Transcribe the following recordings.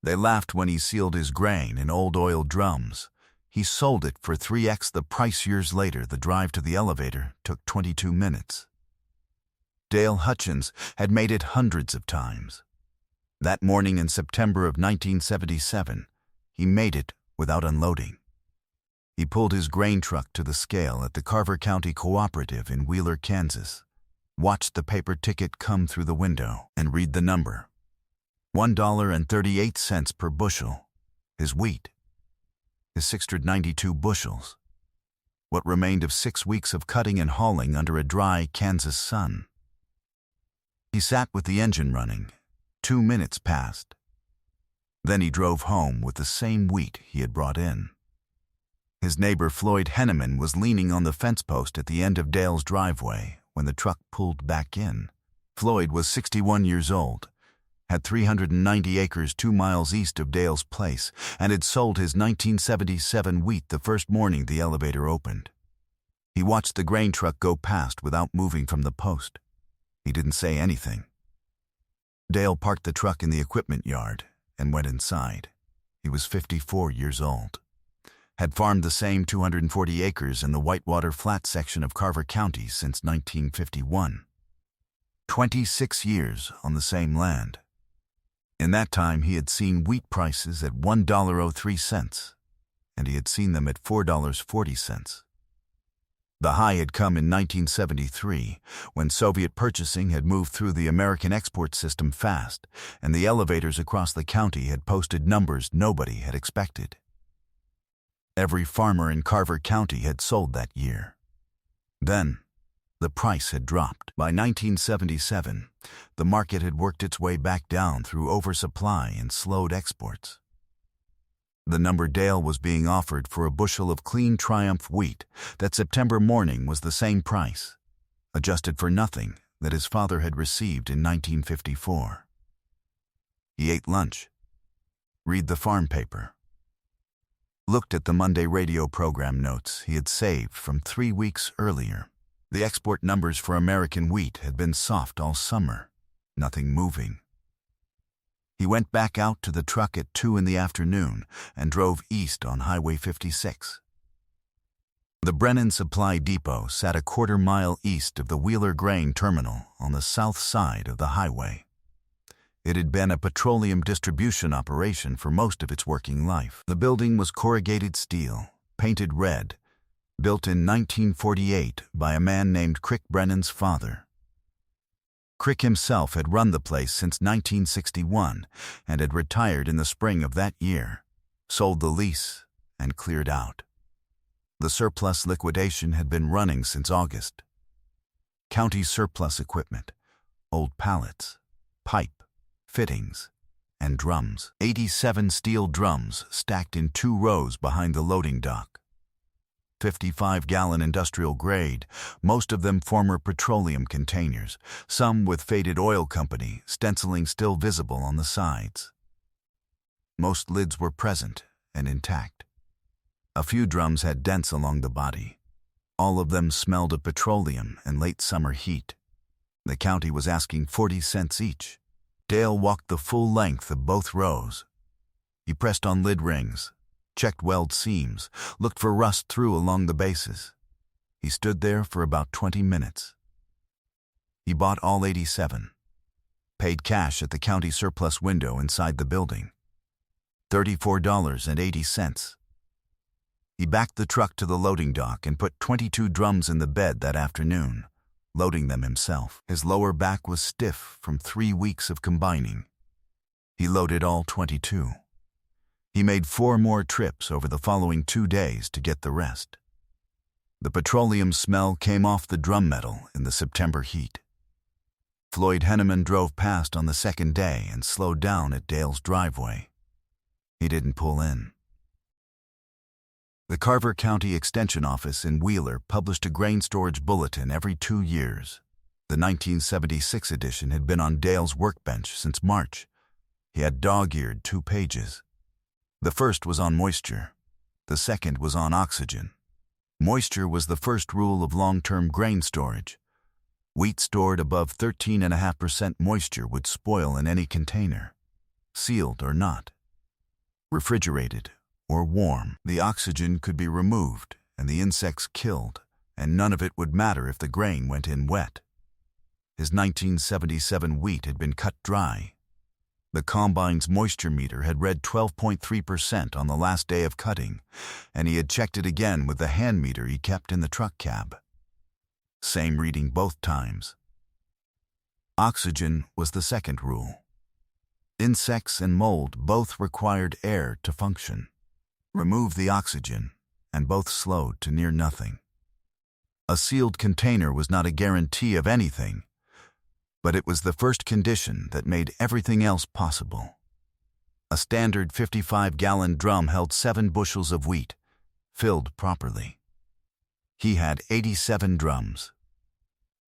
They laughed when he sealed his grain in old oil drums. He sold it for 3x the price. Years later, the drive to the elevator took 22 minutes. Dale Hutchins had made it hundreds of times. That morning in September of 1977, he made it without unloading. He pulled his grain truck to the scale at the Carver County Cooperative in Wheeler, Kansas, watched the paper ticket come through the window, and read the number. $1.38 per bushel. His wheat. His 692 bushels. What remained of 6 weeks of cutting and hauling under a dry Kansas sun. He sat with the engine running. 2 minutes passed. Then he drove home with the same wheat he had brought in. His neighbor Floyd Henneman was leaning on the fence post at the end of Dale's driveway when the truck pulled back in. Floyd was 61 years old, had 390 acres 2 miles east of Dale's place, and had sold his 1977 wheat the first morning the elevator opened. He watched the grain truck go past without moving from the post. He didn't say anything. Dale parked the truck in the equipment yard and went inside. He was 54 years old. Had farmed the same 240 acres in the Whitewater Flat section of Carver County since 1951. 26 years on the same land. In that time, he had seen wheat prices at $1.03, and he had seen them at $4.40. The high had come in 1973, when Soviet purchasing had moved through the American export system fast, and the elevators across the county had posted numbers nobody had expected. Every farmer in Carver County had sold that year. Then, the price had dropped. By 1977, the market had worked its way back down through oversupply and slowed exports. The number Dale was being offered for a bushel of clean Triumph wheat that September morning was the same price, adjusted for nothing, that his father had received in 1954. He ate lunch, read the farm paper, looked at the Monday radio program notes he had saved from 3 weeks earlier. The export numbers for American wheat had been soft all summer, nothing moving. He went back out to the truck at 2 in the afternoon and drove east on Highway 56. The Brennan Supply Depot sat a quarter-mile east of the Wheeler Grain Terminal on the south side of the highway. It had been a petroleum distribution operation for most of its working life. The building was corrugated steel, painted red, built in 1948 by a man named Crick Brennan's father. Crick himself had run the place since 1961 and had retired in the spring of that year, sold the lease, and cleared out. The surplus liquidation had been running since August. County surplus equipment, old pallets, pipe, fittings, and drums. 87 steel drums stacked in 2 rows behind the loading dock. 55-gallon industrial grade, most of them former petroleum containers, some with faded oil company stenciling still visible on the sides. Most lids were present and intact. A few drums had dents along the body. All of them smelled of petroleum and late summer heat. The county was asking 40 cents each. Dale walked the full length of both rows. He pressed on lid rings, checked weld seams, looked for rust through along the bases. He stood there for about 20 minutes. He bought all 87, paid cash at the county surplus window inside the building. $34.80. He backed the truck to the loading dock and put 22 drums in the bed that afternoon, loading them himself. His lower back was stiff from 3 weeks of combining. He loaded all 22. He made 4 more trips over the following 2 days to get the rest. The petroleum smell came off the drum metal in the September heat. Floyd Henneman drove past on the second day and slowed down at Dale's driveway. He didn't pull in. The Carver County Extension Office in Wheeler published a grain storage bulletin every 2 years. The 1976 edition had been on Dale's workbench since March. He had dog-eared 2 pages. The first was on moisture. The second was on oxygen. Moisture was the first rule of long-term grain storage. Wheat stored above 13.5% moisture would spoil in any container, sealed or not. refrigerated, or warm. The oxygen could be removed and the insects killed, and none of it would matter if the grain went in wet. His 1977 wheat had been cut dry. The combine's moisture meter had read 12.3% on the last day of cutting, and he had checked it again with the hand meter he kept in the truck cab. Same reading both times. Oxygen was the second rule. Insects and mold both required air to function. Remove the oxygen, and both slowed to near nothing. A sealed container was not a guarantee of anything, but it was the first condition that made everything else possible. A standard 55-gallon drum held 7 bushels of wheat, filled properly. He had 87 drums.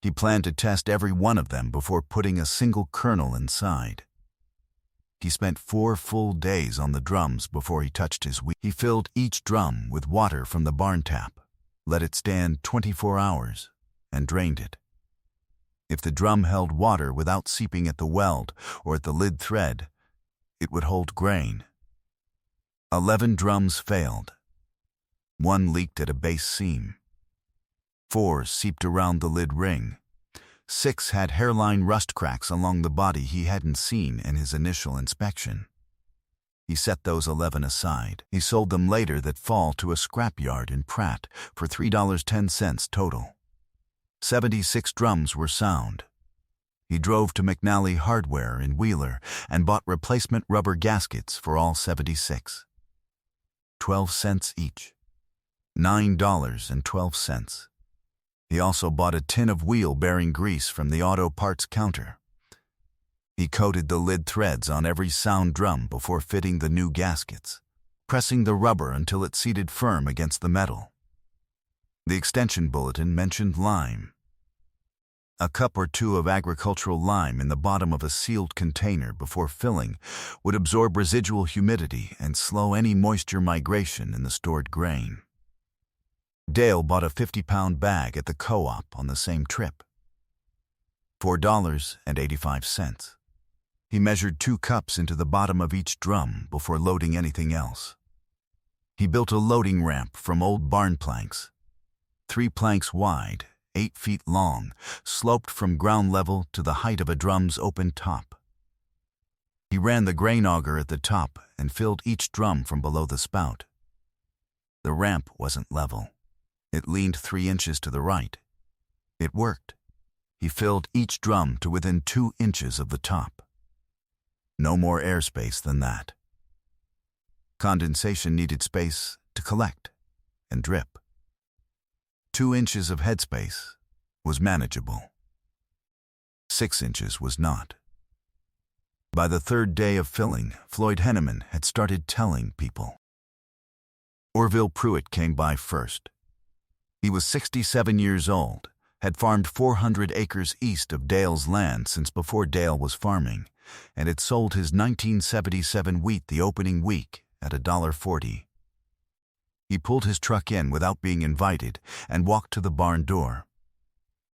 He planned to test every one of them before putting a single kernel inside. He spent 4 full days on the drums before he touched his wheat. He filled each drum with water from the barn tap, let it stand 24 hours, and drained it. If the drum held water without seeping at the weld or at the lid thread, it would hold grain. 11 drums failed. 1 leaked at a base seam. 4 seeped around the lid ring. 6 had hairline rust cracks along the body he hadn't seen in his initial inspection. He set those 11 aside. He sold them later that fall to a scrapyard in Pratt for $3.10 total. 76 drums were sound. He drove to McNally Hardware in Wheeler and bought replacement rubber gaskets for all 76. 12 cents each. $9.12. He also bought a tin of wheel-bearing grease from the auto parts counter. He coated the lid threads on every sound drum before fitting the new gaskets, pressing the rubber until it seated firm against the metal. The extension bulletin mentioned lime. A cup or 2 of agricultural lime in the bottom of a sealed container before filling would absorb residual humidity and slow any moisture migration in the stored grain. Dale bought a 50-pound bag at the co-op on the same trip. $4.85. He measured 2 cups into the bottom of each drum before loading anything else. He built a loading ramp from old barn planks. 3 planks wide, 8 feet long, sloped from ground level to the height of a drum's open top. He ran the grain auger at the top and filled each drum from below the spout. The ramp wasn't level. It leaned 3 inches to the right. It worked. He filled each drum to within 2 inches of the top. No more airspace than that. Condensation needed space to collect and drip. 2 inches of headspace was manageable. 6 inches was not. By the 3rd day of filling, Floyd Henneman had started telling people. Orville Pruitt came by first. He was 67 years old, had farmed 400 acres east of Dale's land since before Dale was farming, and had sold his 1977 wheat the opening week at $1.40. He pulled his truck in without being invited and walked to the barn door.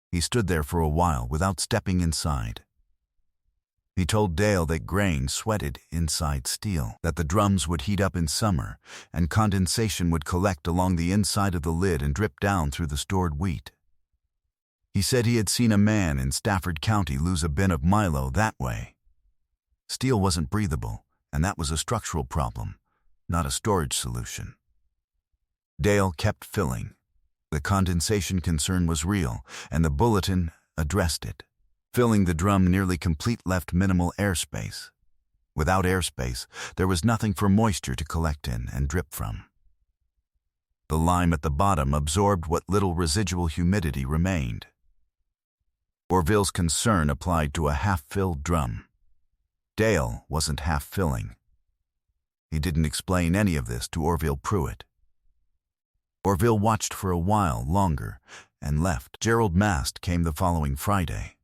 He stood there for a while without stepping inside. He told Dale that grain sweated inside steel, that the drums would heat up in summer, and condensation would collect along the inside of the lid and drip down through the stored wheat. He said he had seen a man in Stafford County lose a bin of Milo that way. Steel wasn't breathable, and that was a structural problem, not a storage solution. Dale kept filling. The condensation concern was real, and the bulletin addressed it. Filling the drum nearly complete left minimal airspace. Without airspace, there was nothing for moisture to collect in and drip from. The lime at the bottom absorbed what little residual humidity remained. Orville's concern applied to a half-filled drum. Dale wasn't half-filling. He didn't explain any of this to Orville Pruitt. Orville watched for a while longer and left. Gerald Mast came the following Friday.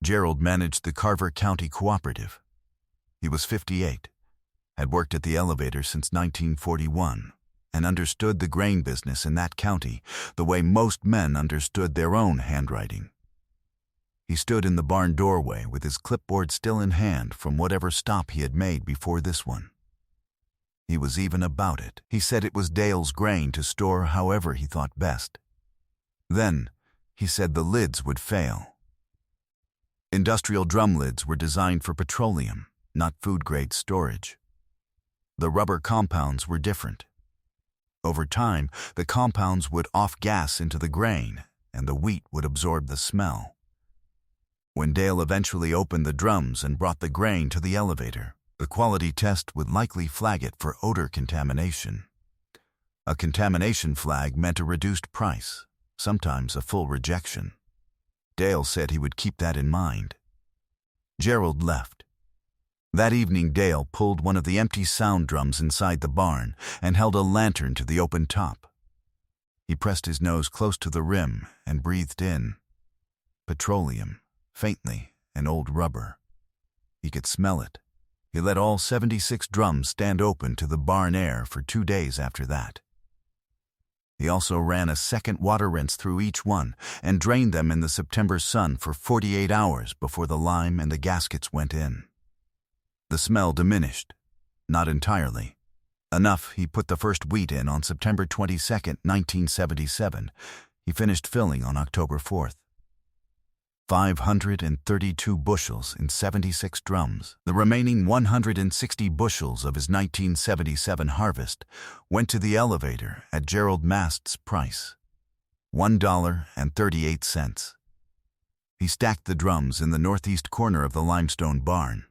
Gerald managed the Carver County Cooperative. He was 58, had worked at the elevator since 1941, and understood the grain business in that county the way most men understood their own handwriting. He stood in the barn doorway with his clipboard still in hand from whatever stop he had made before this one. He was even about it. He said it was Dale's grain to store however he thought best. Then, he said the lids would fail. Industrial drum lids were designed for petroleum, not food-grade storage. The rubber compounds were different. Over time, the compounds would off-gas into the grain, and the wheat would absorb the smell. When Dale eventually opened the drums and brought the grain to the elevator, the quality test would likely flag it for odor contamination. A contamination flag meant a reduced price, sometimes a full rejection. Dale said he would keep that in mind. Gerald left. That evening, Dale pulled one of the empty sound drums inside the barn and held a lantern to the open top. He pressed his nose close to the rim and breathed in. Petroleum, faintly, and old rubber. He could smell it. He let all 76 drums stand open to the barn air for 2 days after that. He also ran a second water rinse through each one and drained them in the September sun for 48 hours before the lime and the gaskets went in. The smell diminished, not entirely. Enough he put the first wheat in on September 22, 1977. He finished filling on October 4th. 532 bushels in 76 drums. The remaining 160 bushels of his 1977 harvest went to the elevator at Gerald Mast's price, $1.38. He stacked the drums in the northeast corner of the limestone barn.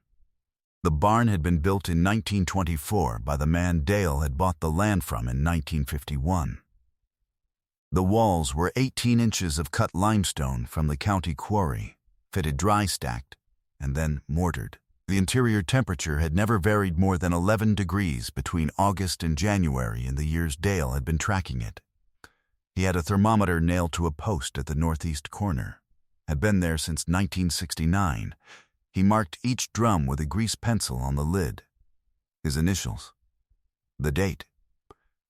The barn had been built in 1924 by the man Dale had bought the land from in 1951. The walls were 18 inches of cut limestone from the county quarry, fitted dry stacked, and then mortared. The interior temperature had never varied more than 11 degrees between August and January in the years Dale had been tracking it. He had a thermometer nailed to a post at the northeast corner, had been there since 1969. He marked each drum with a grease pencil on the lid. His initials. The date.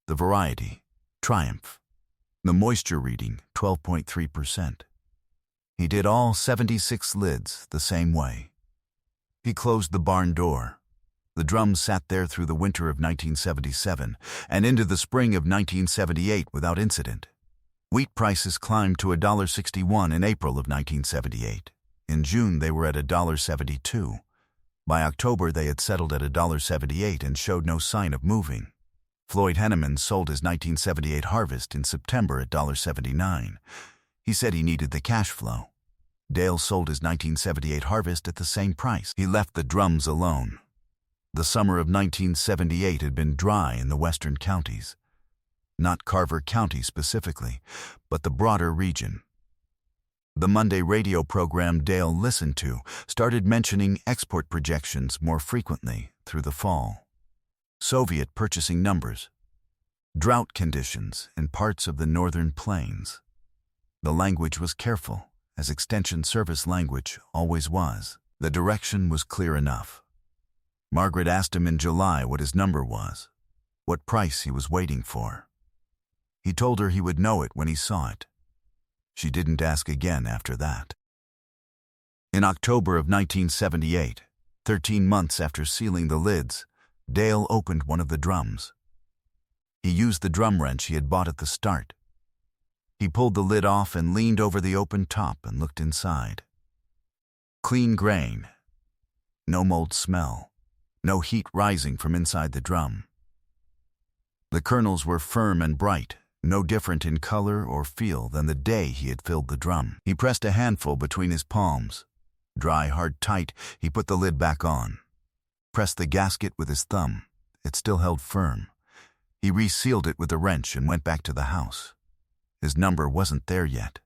The variety. Triumph. The moisture reading, 12.3%. He did all 76 lids the same way. He closed the barn door. The drums sat there through the winter of 1977 and into the spring of 1978 without incident. Wheat prices climbed to $1.61 in April of 1978. In June, they were at $1.72. By October, they had settled at $1.78 and showed no sign of moving. Floyd Henneman sold his 1978 harvest in September at $1.79. He said he needed the cash flow. Dale sold his 1978 harvest at the same price. He left the drums alone. The summer of 1978 had been dry in the western counties. Not Carver County specifically, but the broader region. The Monday radio program Dale listened to started mentioning export projections more frequently through the fall. Soviet purchasing numbers, drought conditions in parts of the northern plains. The language was careful, as Extension Service language always was. The direction was clear enough. Margaret asked him in July what his number was, what price he was waiting for. He told her he would know it when he saw it. She didn't ask again after that. In October of 1978, 13 months after sealing the lids, Dale opened one of the drums. He used the drum wrench he had bought at the start. He pulled the lid off and leaned over the open top and looked inside. Clean grain. No mold smell. No heat rising from inside the drum. The kernels were firm and bright, no different in color or feel than the day he had filled the drum. He pressed a handful between his palms. Dry, hard, tight, he put the lid back on. Pressed the gasket with his thumb. It still held firm. He resealed it with a wrench and went back to the house. His number wasn't there yet.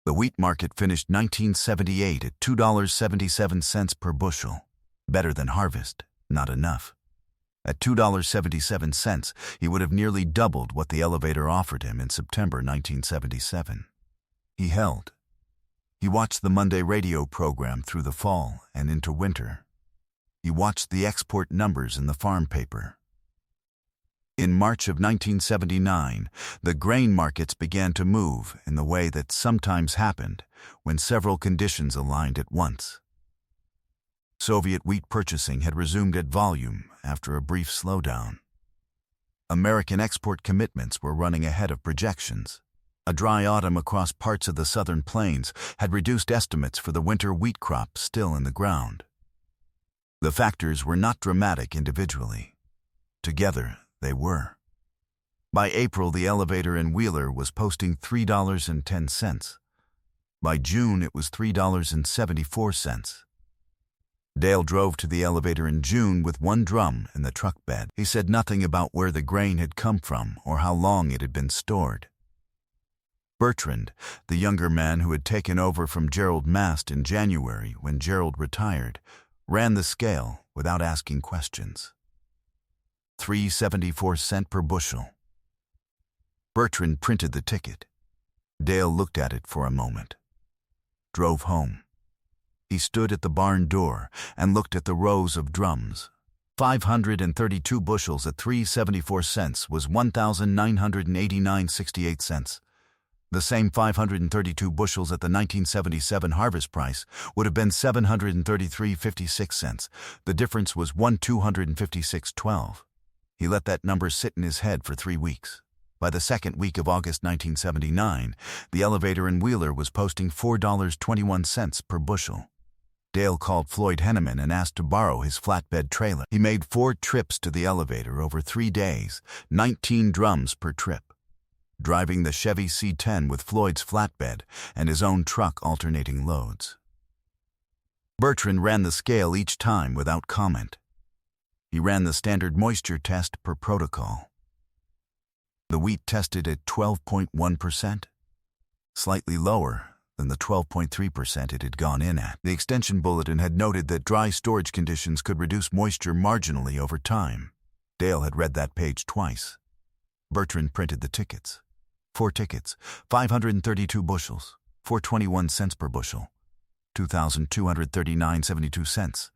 The wheat market finished 1978 at $2.77 per bushel. Better than harvest, not enough. At $2.77, he would have nearly doubled what the elevator offered him in September 1977. He held. He watched the Monday radio program through the fall and into winter. He watched the export numbers in the farm paper. In March of 1979, the grain markets began to move in the way that sometimes happened when several conditions aligned at once. Soviet wheat purchasing had resumed at volume after a brief slowdown. American export commitments were running ahead of projections. A dry autumn across parts of the southern plains had reduced estimates for the winter wheat crop still in the ground. The factors were not dramatic individually. Together, they were. By April, the elevator in Wheeler was posting $3.10. By June, it was $3.74. Dale drove to the elevator in June with one drum in the truck bed. He said nothing about where the grain had come from or how long it had been stored. Bertrand, the younger man who had taken over from Gerald Mast in January when Gerald retired, ran the scale without asking questions. $3.74 per bushel. Bertrand printed the ticket. Dale looked at it for a moment. Drove home. He stood at the barn door and looked at the rows of drums. 532 bushels at 3.74 cents was $1,989.68. The same 532 bushels at the 1977 harvest price would have been $733.56. The difference was $1,256.12. He let that number sit in his head for 3 weeks. By the second week of August 1979, the elevator in Wheeler was posting $4.21 per bushel. Dale called Floyd Henneman and asked to borrow his flatbed trailer. He made 4 trips to the elevator over 3 days, 19 drums per trip, driving the Chevy C10 with Floyd's flatbed and his own truck alternating loads. Bertrand ran the scale each time without comment. He ran the standard moisture test per protocol. The wheat tested at 12.1%, slightly lower than the 12.3% it had gone in at. The extension bulletin had noted that dry storage conditions could reduce moisture marginally over time. Dale had read that page twice. Bertrand printed the tickets. 4 tickets, 532 bushels, 4.21 cents per bushel, $2,239.72.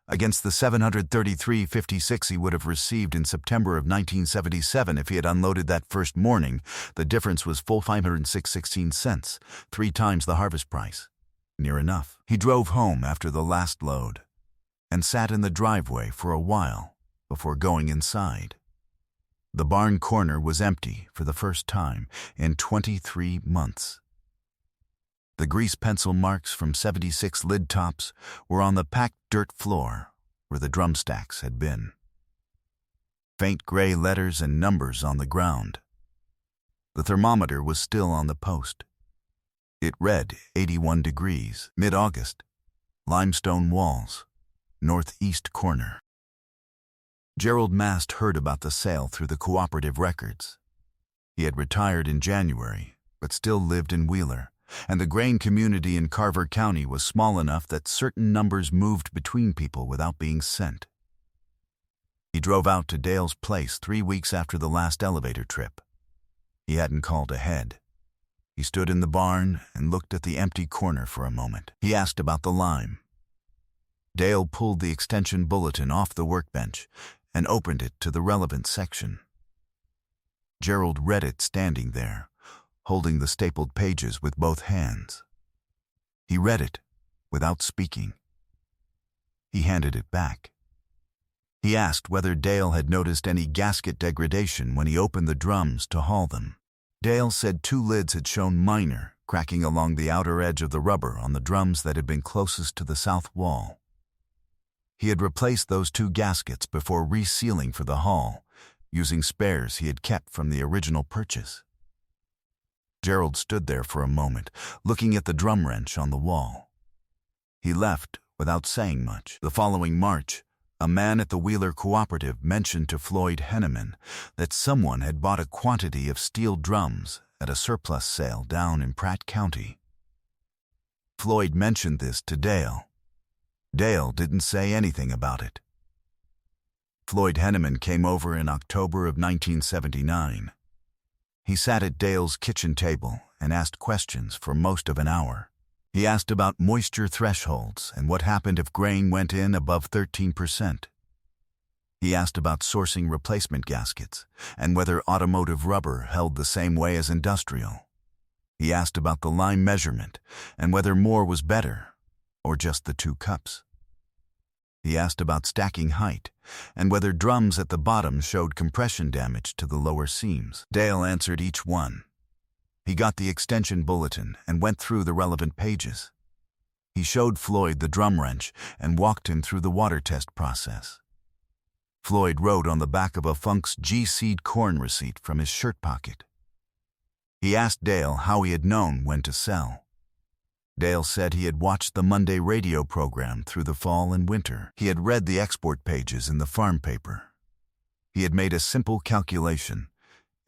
Against the $733.56 he would have received in September of 1977 if he had unloaded that first morning, the difference was full 506.16 cents, 3 times the harvest price. Near enough. He drove home after the last load and sat in the driveway for a while before going inside. The barn corner was empty for the first time in 23 months. The grease pencil marks from 76 lid tops were on the packed dirt floor where the drum stacks had been. Faint gray letters and numbers on the ground. The thermometer was still on the post. It read 81 degrees, mid-August, limestone walls, northeast corner. Gerald Mast heard about the sale through the cooperative records. He had retired in January, but still lived in Wheeler, and the grain community in Carver County was small enough that certain numbers moved between people without being sent. He drove out to Dale's place 3 weeks after the last elevator trip. He hadn't called ahead. He stood in the barn and looked at the empty corner for a moment. He asked about the lime. Dale pulled the extension bulletin off the workbench and opened it to the relevant section. Gerald read it standing there, holding the stapled pages with both hands. He read it without speaking. He handed it back. He asked whether Dale had noticed any gasket degradation when he opened the drums to haul them. Dale said 2 lids had shown minor cracking along the outer edge of the rubber on the drums that had been closest to the south wall. He had replaced those 2 gaskets before resealing for the haul, using spares he had kept from the original purchase. Gerald stood there for a moment, looking at the drum wrench on the wall. He left without saying much. The following March, a man at the Wheeler Cooperative mentioned to Floyd Henneman that someone had bought a quantity of steel drums at a surplus sale down in Pratt County. Floyd mentioned this to Dale. Dale didn't say anything about it. Floyd Henneman came over in October of 1979. He sat at Dale's kitchen table and asked questions for most of an hour. He asked about moisture thresholds and what happened if grain went in above 13%. He asked about sourcing replacement gaskets and whether automotive rubber held the same way as industrial. He asked about the lime measurement and whether more was better or just the 2 cups. He asked about stacking height and whether drums at the bottom showed compression damage to the lower seams. Dale answered each one. He got the extension bulletin and went through the relevant pages. He showed Floyd the drum wrench and walked him through the water test process. Floyd wrote on the back of a Funk's G-Seed corn receipt from his shirt pocket. He asked Dale how he had known when to sell. Dale said he had watched the Monday radio program through the fall and winter. He had read the export pages in the farm paper. He had made a simple calculation.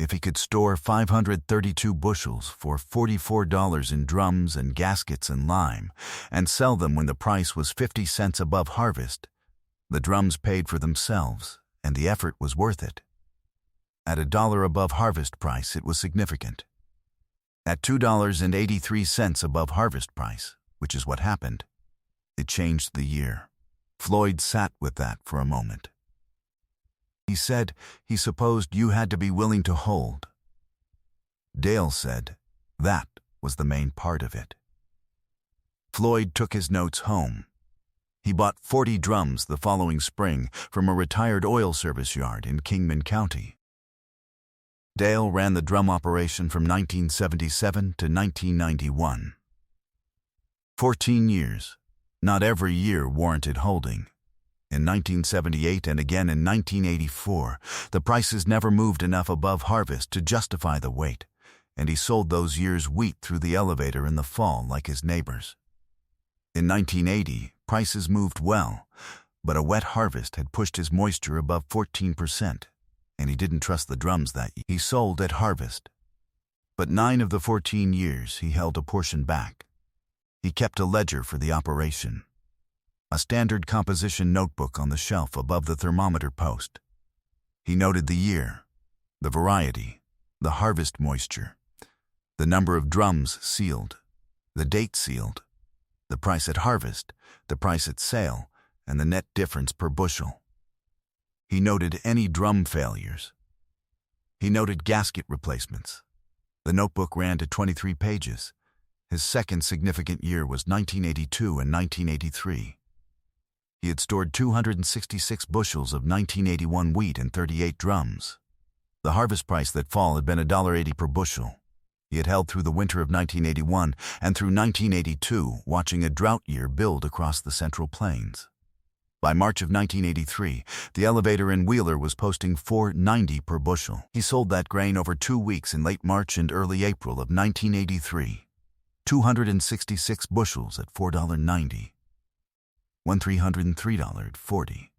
If he could store 532 bushels for $44 in drums and gaskets and lime and sell them when the price was 50 cents above harvest, the drums paid for themselves and the effort was worth it. At $1 above harvest price, it was significant. At $2.83 above harvest price, which is what happened, it changed the year. Floyd sat with that for a moment. He said he supposed you had to be willing to hold. Dale said that was the main part of it. Floyd took his notes home. He bought 40 drums the following spring from a retired oil service yard in Kingman County. Dale ran the drum operation from 1977 to 1991. 14 years. Not every year warranted holding. In 1978 and again in 1984, the prices never moved enough above harvest to justify the wait, and he sold those years' wheat through the elevator in the fall like his neighbors. In 1980, prices moved well, but a wet harvest had pushed his moisture above 14%, and he didn't trust the drums that year. He sold at harvest. But 9 of the 14 years he held a portion back. He kept a ledger for the operation. A standard composition notebook on the shelf above the thermometer post. He noted the year, the variety, the harvest moisture, the number of drums sealed, the date sealed, the price at harvest, the price at sale, and the net difference per bushel. He noted any drum failures. He noted gasket replacements. The notebook ran to 23 pages. His second significant year was 1982 and 1983. He had stored 266 bushels of 1981 wheat in 38 drums. The harvest price that fall had been $1.80 per bushel. He had held through the winter of 1981 and through 1982, watching a drought year build across the Central Plains. By March of 1983, the elevator in Wheeler was posting $4.90 per bushel. He sold that grain over 2 weeks in late March and early April of 1983. 266 bushels at $4.90. $1,303.40.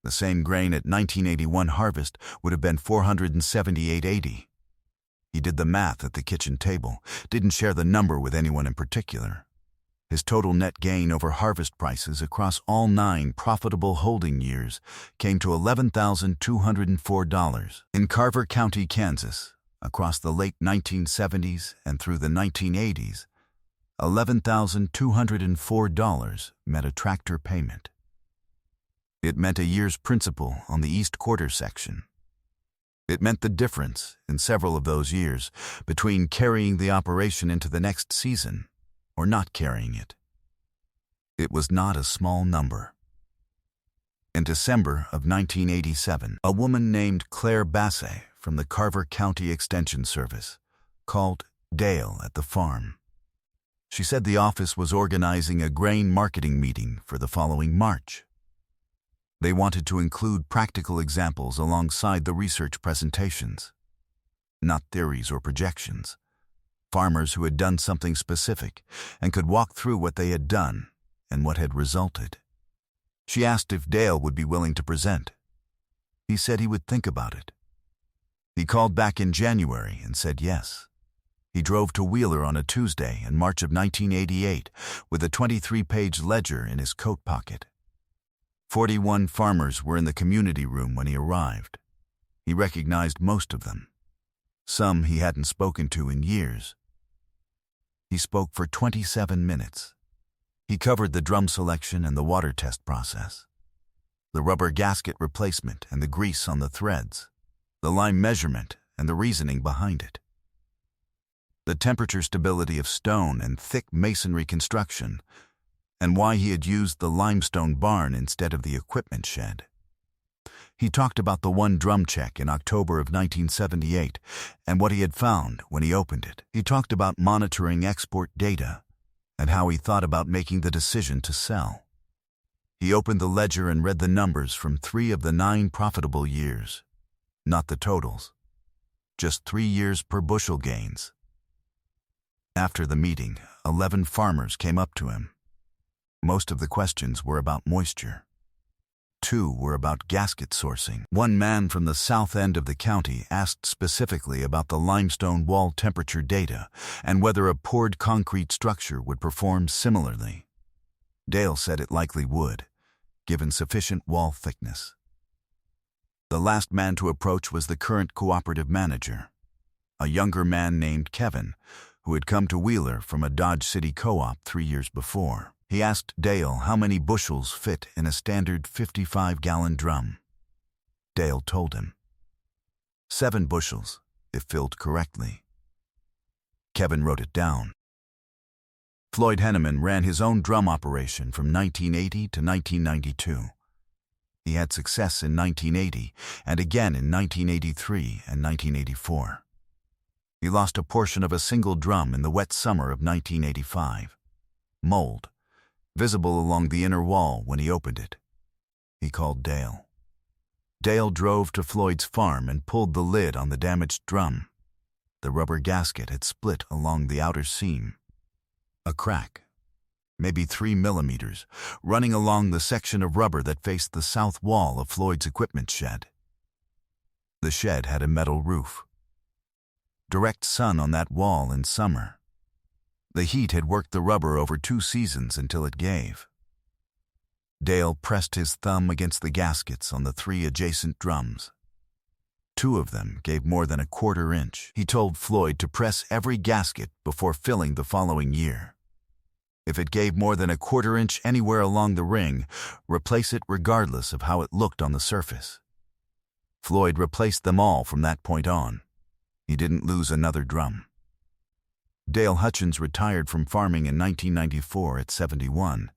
The same grain at 1981 harvest would have been $478.80. He did the math at the kitchen table, didn't share the number with anyone in particular. His total net gain over harvest prices across all 9 profitable holding years came to $11,204. In Carver County, Kansas, across the late 1970s and through the 1980s, $11,204 meant a tractor payment. It meant a year's principal on the East Quarter section. It meant the difference, in several of those years, between carrying the operation into the next season or not carrying it. It was not a small number. In December of 1987, a woman named Claire Bassett from the Carver County Extension Service called Dale at the farm. She said the office was organizing a grain marketing meeting for the following March. They wanted to include practical examples alongside the research presentations, not theories or projections. Farmers who had done something specific and could walk through what they had done and what had resulted. She asked if Dale would be willing to present. He said he would think about it. He called back in January and said yes. He drove to Wheeler on a Tuesday in March of 1988 with a 23-page ledger in his coat pocket. 41 farmers were in the community room when he arrived. He recognized most of them. Some he hadn't spoken to in years. He spoke for 27 minutes. He covered the drum selection and the water test process, the rubber gasket replacement and the grease on the threads, the lime measurement and the reasoning behind it, the temperature stability of stone and thick masonry construction, and why he had used the limestone barn instead of the equipment shed. He talked about the one drum check in October of 1978 and what he had found when he opened it. He talked about monitoring export data and how he thought about making the decision to sell. He opened the ledger and read the numbers from 3 of the 9 profitable years, not the totals, just 3 years per bushel gains. After the meeting, 11 farmers came up to him. Most of the questions were about moisture. 2 were about gasket sourcing. One man from the south end of the county asked specifically about the limestone wall temperature data and whether a poured concrete structure would perform similarly. Dale said it likely would, given sufficient wall thickness. The last man to approach was the current cooperative manager, a younger man named Kevin, who had come to Wheeler from a Dodge City co-op 3 years before. He asked Dale how many bushels fit in a standard 55-gallon drum. Dale told him. 7 bushels, if filled correctly. Kevin wrote it down. Floyd Henneman ran his own drum operation from 1980 to 1992. He had success in 1980 and again in 1983 and 1984. He lost a portion of a single drum in the wet summer of 1985. Mold, visible along the inner wall when he opened it. He called Dale. Dale drove to Floyd's farm and pulled the lid on the damaged drum. The rubber gasket had split along the outer seam. A crack, maybe 3 millimeters, running along the section of rubber that faced the south wall of Floyd's equipment shed. The shed had a metal roof. Direct sun on that wall in summer. The heat had worked the rubber over 2 seasons until it gave. Dale pressed his thumb against the gaskets on the 3 adjacent drums. 2 of them gave more than a 1/4 inch. He told Floyd to press every gasket before filling the following year. If it gave more than a 1/4 inch anywhere along the ring, replace it regardless of how it looked on the surface. Floyd replaced them all from that point on. He didn't lose another drum. Dale Hutchins retired from farming in 1994 at 71.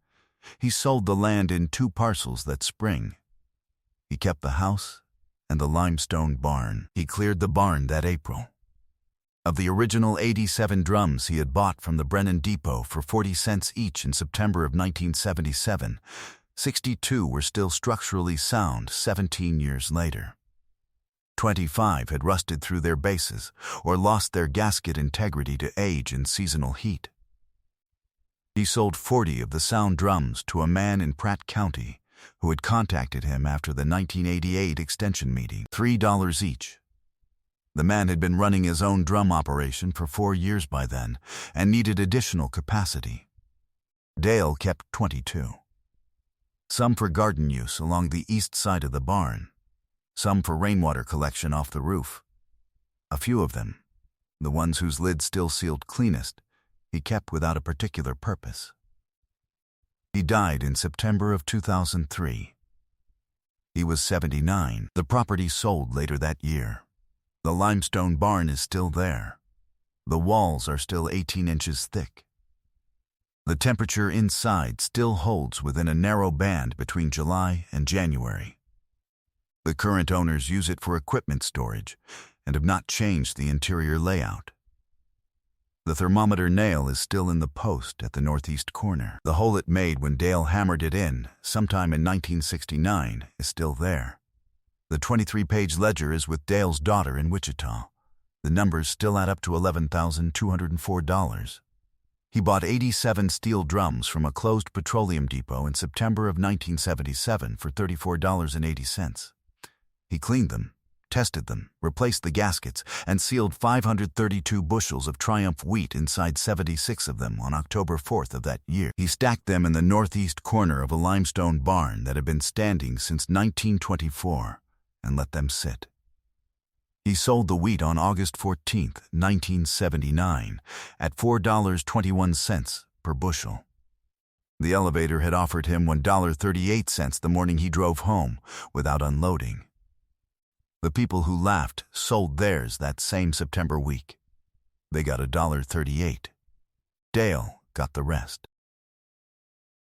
He sold the land in 2 parcels that spring. He kept the house and the limestone barn. He cleared the barn that April. Of the original 87 drums he had bought from the Brennan Depot for 40 cents each in September of 1977, 62 were still structurally sound 17 years later. 25 had rusted through their bases or lost their gasket integrity to age and seasonal heat. He sold 40 of the sound drums to a man in Pratt County who had contacted him after the 1988 extension meeting, $3 each. The man had been running his own drum operation for 4 years by then and needed additional capacity. Dale kept 22. Some for garden use along the east side of the barn, some for rainwater collection off the roof. A few of them, the ones whose lids still sealed cleanest, he kept without a particular purpose. He died in September of 2003. He was 79. The property sold later that year. The limestone barn is still there. The walls are still 18 inches thick. The temperature inside still holds within a narrow band between July and January. The current owners use it for equipment storage and have not changed the interior layout. The thermometer nail is still in the post at the northeast corner. The hole it made when Dale hammered it in, sometime in 1969, is still there. The 23-page ledger is with Dale's daughter in Wichita. The numbers still add up to $11,204. He bought 87 steel drums from a closed petroleum depot in September of 1977 for $34.80. He cleaned them, tested them, replaced the gaskets, and sealed 532 bushels of Triumph wheat inside 76 of them on October 4th of that year. He stacked them in the northeast corner of a limestone barn that had been standing since 1924 and let them sit. He sold the wheat on August 14, 1979, at $4.21 per bushel. The elevator had offered him $1.38 the morning he drove home without unloading. The people who laughed sold theirs that same September week. They got $1.38. Dale got the rest.